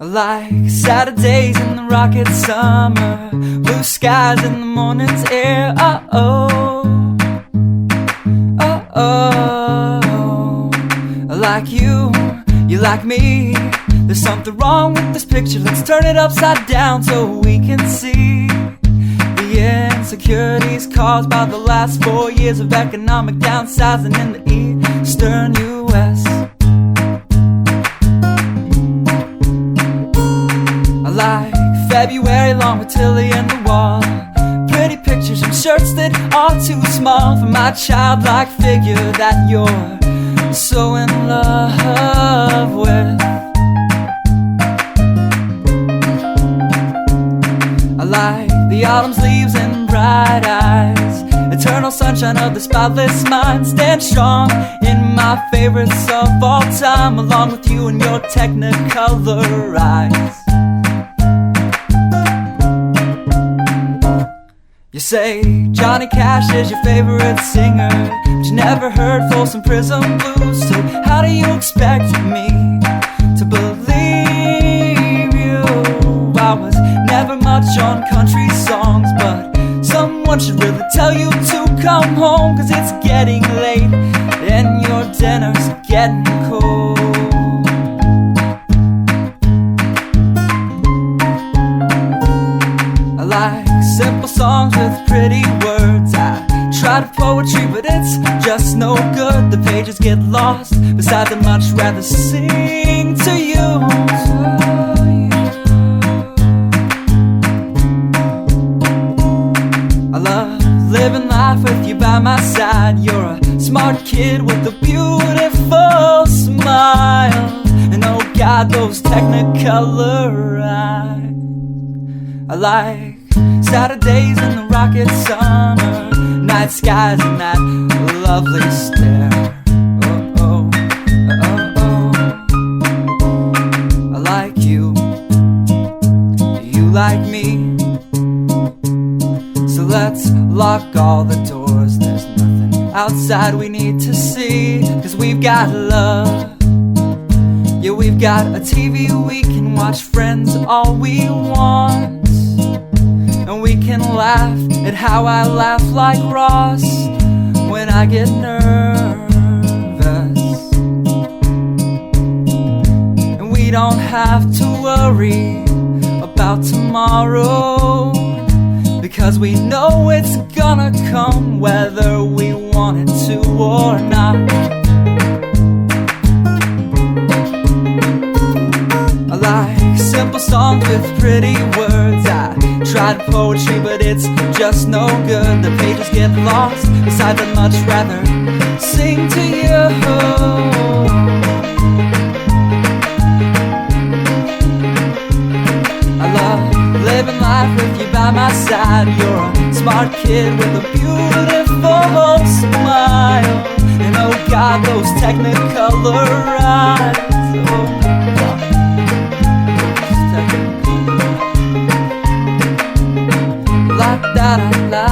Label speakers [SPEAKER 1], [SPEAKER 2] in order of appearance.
[SPEAKER 1] Like Saturdays in the rocket summer, blue skies in the morning's air. Oh-oh, oh-oh. Like you like me. There's something wrong with this picture. Let's turn it upside down so we can see the insecurities caused by the last 4 years of economic downsizing in the eastern U.S. Like February long with Tilly and the wall, pretty pictures and shirts that are too small for my childlike figure that you're so in love with. I like the autumn's leaves and bright eyes, eternal sunshine of the spotless mind. Stand strong in my favorites of all time, along with you and your technicolor eyes. You say Johnny Cash is your favorite singer, but you never heard Folsom Prison Blues. So how do you expect me to believe you? I was never much on country songs, but someone should really tell you to come home, 'cause it's getting late and your dinner's getting cold. I like simple songs with pretty words. I tried poetry, but it's just no good. The pages get lost. Besides, I'd much rather sing to you. I love living life with you by my side. You're a smart kid with a beautiful smile, and oh God, those technicolor eyes. I like Saturdays in the rocket summer, night skies and that lovely stare. Oh, oh, oh, oh. I like you, you like me. So let's lock all the doors. There's nothing outside we need to see, 'cause we've got love. Yeah, we've got a TV we can watch, friends all we want. And we can laugh at how I laugh like Ross when I get nervous. And we don't have to worry about tomorrow, because we know it's gonna come whether we want it to or not. I like simple songs with pretty words. I tried poetry, but it's just no good. The pages get lost. Besides, I'd much rather sing to you. I love living life with you by my side. You're a smart kid with a beautiful smile, and oh God, those technicolor eyes. Oh God. La da da la.